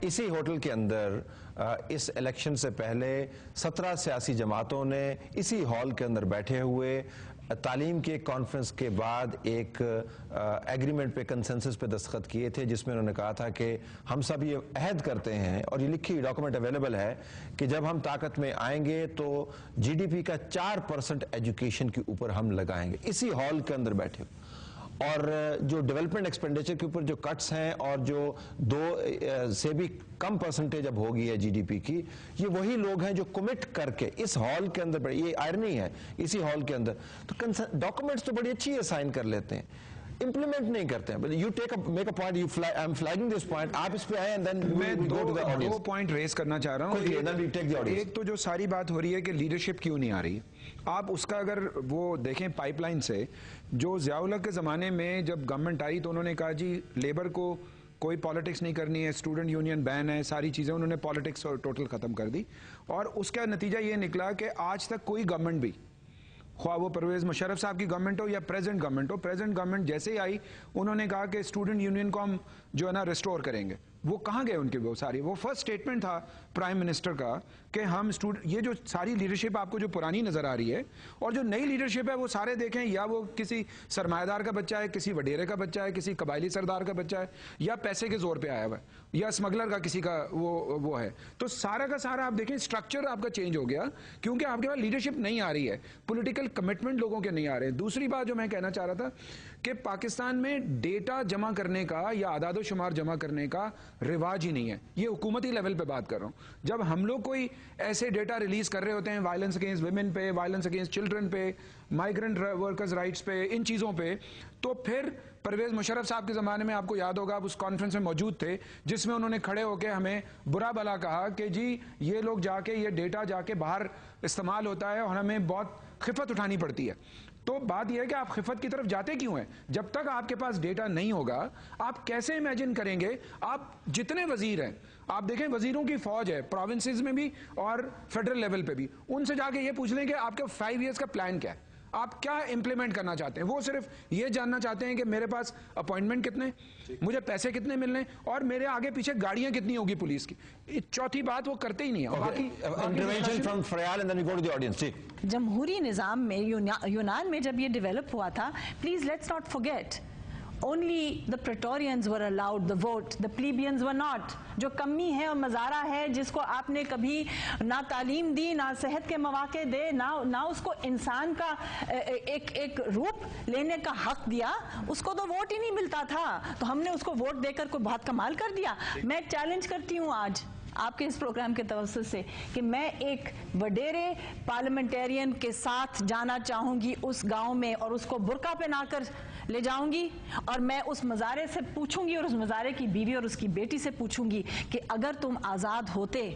اسی ہوٹل کے اندر اس الیکشن سے پہلے 17 سیاسی جماعتوں نے اسی ہال کے اندر بیٹھے ہوئے تعلیم کے کانفرنس کے بعد ایک ایگریمنٹ پہ کنسنسس پہ دستخط کیے تھے، جس میں انہوں نے کہا تھا کہ ہم سب یہ عہد کرتے ہیں، اور یہ لکھی ڈاکومنٹ اویلیبل ہے، کہ جب ہم طاقت میں آئیں گے تو جی ڈی پی کا 4% ایجوکیشن کے اوپر ہم لگائیں گے، اسی ہال کے اندر بیٹھے. اور جو ڈیولپمنٹ ایکسپینڈیچر کے اوپر جو کٹس ہیں اور جو 2 سے بھی کم پرسنٹیج اب ہوگی ہے جی ڈی پی کی، یہ وہی لوگ ہیں جو کمٹ کر کے اس ہال کے اندر، یہ آئرنی ہے اسی ہال کے اندر، تو ڈاکومنٹس تو بڑی اچھی سائن کر لیتے ہیں، امپلیمنٹ نہیں کرتے ہیں. You take make a point, I'm flagging this point, آپ اس پہ آئے and then میں we go to the audience. 2 point raise کرنا چاہ رہا ہوں. ایک تو جو ساری بات ہو رہی ہے کہ لیڈرشپ کیوں نہیں آ رہی، آپ اس کا اگر وہ دیکھیں پائپ لائن سے، جو ضیاء الحق کے زمانے میں جب گورنمنٹ آئی تو انہوں نے کہا جی لیبر کو کوئی پالیٹکس نہیں کرنی ہے، اسٹوڈنٹ یونین بین ہے، ساری چیزیں انہوں نے پالیٹکس اور ٹوٹل ختم کر دی. اور اس کا نتیجہ یہ نکلا کہ آج تک کوئی گورنمنٹ بھی، خواہ وہ پرویز مشرف صاحب کی گورنمنٹ ہو یا پریزنٹ گورنمنٹ ہو، پریزنٹ گورنمنٹ جیسے ہی آئی انہوں نے کہا کہ اسٹوڈنٹ یونین کو ہم جو ہے نا ریسٹور کریں گے. وہ کہاں گئے ان کے وہ ساری؟ وہ فرسٹ سٹیٹمنٹ تھا پرائم منسٹر کا کہ ہم یہ جو ساری لیڈرشپ آپ کو جو پرانی نظر آ رہی ہے اور جو نئی لیڈرشپ ہے، وہ سارے دیکھیں یا وہ کسی سرمایہ دار کا بچہ ہے، کسی وڈیرے کا بچہ ہے، کسی قبائلی سردار کا بچہ ہے، یا پیسے کے زور پہ آیا ہوا ہے، یا اسمگلر کا کسی کا وہ ہے. تو سارا کا سارا آپ دیکھیں اسٹرکچر آپ کا چینج ہو گیا کیونکہ آپ کے پاس لیڈرشپ نہیں آ رہی ہے، پولیٹیکل کمٹمنٹ لوگوں کے نہیں آ رہے ہیں. دوسری بات جو میں کہنا چاہ رہا تھا کہ پاکستان میں ڈیٹا جمع کرنے کا یا اعداد و شمار جمع کرنے کا رواج ہی نہیں ہے. یہ حکومتی لیول پہ بات کر رہا ہوں. جب ہم لوگ کوئی ایسے ڈیٹا ریلیز کر رہے ہوتے ہیں وائلنس اگینسٹ ویمن پہ، وائلنس اگینسٹ چلڈرن پہ، مائیگرنٹ ورکرز رائٹس پہ، ان چیزوں پہ، تو پھر پرویز مشرف صاحب کے زمانے میں آپ کو یاد ہوگا آپ اس کانفرنس میں موجود تھے جس میں انہوں نے کھڑے ہو کے ہمیں برا بھلا کہا کہ جی یہ لوگ جا کے یہ ڈیٹا جا کے باہر استعمال ہوتا ہے اور ہمیں بہت خفت اٹھانی پڑتی ہے. تو بات یہ ہے کہ آپ خفت کی طرف جاتے کیوں ہیں؟ جب تک آپ کے پاس ڈیٹا نہیں ہوگا آپ کیسے امیجن کریں گے؟ آپ جتنے وزیر ہیں آپ دیکھیں وزیروں کی فوج ہے پروونسز میں بھی اور فیڈرل لیول پہ بھی، ان سے جا کے یہ پوچھ لیں کہ آپ کا 5 ایئرز کا پلان کیا ہے، آپ کیا امپلیمنٹ کرنا چاہتے ہیں. وہ صرف یہ جاننا چاہتے ہیں کہ میرے پاس اپوائنٹمنٹ کتنے، مجھے پیسے کتنے ملنے، اور میرے آگے پیچھے گاڑیاں کتنی ہوگی پولیس کی. چوتھی بات وہ کرتے ہی نہیں ہیں. جمہوری نظام میں یونان میں جب یہ ڈیولپ ہوا تھا، please let's not forget only the praetorians were allowed the vote, the plebeians were not. جو کمی ہے اور مظاہرہ ہے جس کو آپ نے کبھی نہ تعلیم دی، نہ صحت کے مواقع دے، نہ اس کو انسان کا ایک روپ لینے کا حق دیا، اس کو تو ووٹ ہی نہیں ملتا تھا. تو ہم نے اس کو ووٹ دے کر کوئی بہت کمال کر دیا. میں چیلنج کرتی ہوں آج آپ کے اس پروگرام کے توسط سے کہ میں ایک وڈیرے پارلیمنٹیرین کے ساتھ جانا چاہوں گی اس گاؤں میں اور اس کو برقع پہنا کر لے جاؤں گی، اور میں اس مزارے سے پوچھوں گی اور اس مزارے کی بیوی اور اس کی بیٹی سے پوچھوں گی کہ اگر تم آزاد ہوتے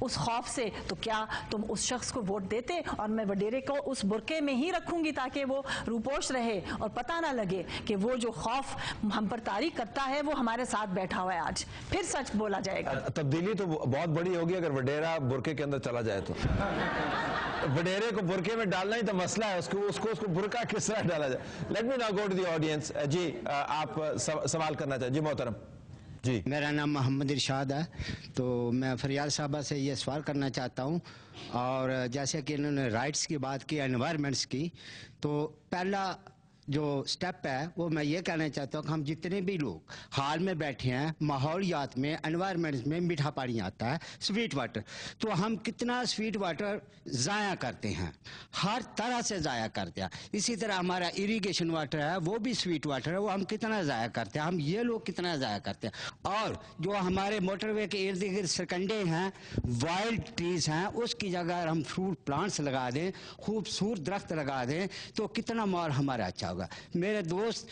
اس خوف سے تو کیا تم اس شخص کو ووٹ دیتے؟ اور میں وڈیرے کو اس برقعے میں ہی رکھوں گی تاکہ وہ روپوش رہے اور پتہ نہ لگے کہ وہ جو خوف ہم پر طاری کرتا ہے وہ ہمارے ساتھ بیٹھا ہوا ہے. آج پھر سچ بولا جائے گا. تبدیلی تو بہت بڑی ہوگی اگر وڈیرا برقعے کے اندر چلا جائے تو. وڈیرے کو برقعے میں ڈالنا ہی تو مسئلہ ہے، اس کو برقعہ کس طرح ڈالا جائے. Let me now go to the audience. جی آپ سوال کرنا چاہیں. جی محترم. جی میرا نام محمد ارشاد ہے. تو میں فریال صاحبہ سے یہ سوال کرنا چاہتا ہوں، اور جیسے کہ انہوں نے رائٹس کی بات کی، انوائرمنٹس کی، تو پہلا جو سٹیپ ہے وہ میں یہ کہنا چاہتا ہوں کہ ہم جتنے بھی لوگ حال میں بیٹھے ہیں ماحولیات میں، انوائرمنٹس میں میٹھا پانی آتا ہے، سویٹ واٹر، تو ہم کتنا سویٹ واٹر ضائع کرتے ہیں، ہر طرح سے ضائع کرتے ہیں. اسی طرح ہمارا اریگیشن واٹر ہے وہ بھی سویٹ واٹر ہے، وہ ہم کتنا ضائع کرتے ہیں، ہم یہ لوگ کتنا ضائع کرتے ہیں. اور جو ہمارے موٹر وے کے ارد گرد سرکنڈے ہیں، وائلڈ ٹریز ہیں، اس کی جگہ اگر ہم فروٹ پلانٹس لگا دیں، خوبصورت درخت لگا دیں تو کتنا ماحول ہمارا اچھا ہوگا. میرے دوست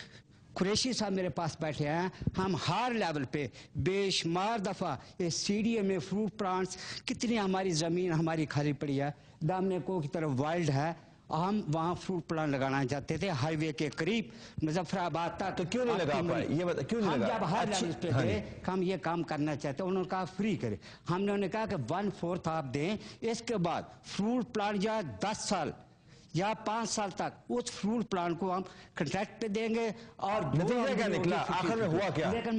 قریشی صاحب میرے پاس بیٹھے ہیں، ہم ہر لیول پہ بے شمار دفعہ یہ سی ڈی اے میں فروٹ پلانٹس، کتنی ہماری زمین ہماری کھلی پڑی ہے، دامنے کو کی طرف وائلڈ ہے، ہم وہاں فروٹ پلانٹ لگانا چاہتے تھے ہائی وے کے قریب مظفر آباد تک. تو کیوں نہیں لگا پائے؟ یہ بتا کیوں نہیں لگا؟ ہم جب ہر لیول پہ گئے ہم یہ کام کرنا چاہتے ہیں، انہوں نے کہا فری کرے. ہم نے کہا کہ 1/4 آپ دیں، اس کے بعد فروٹ پلانٹ یا 10 سال یا 5 سال تک اس فروٹ پلانٹ کو ہم کنٹریکٹ پہ دیں گے. اور نتیجہ کیا نکلا؟ آخر میں ہوا کیا؟ لیکن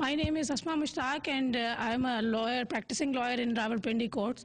My name is Asma Mushtaq and I am a lawyer, practicing lawyer in Rawalpindi courts.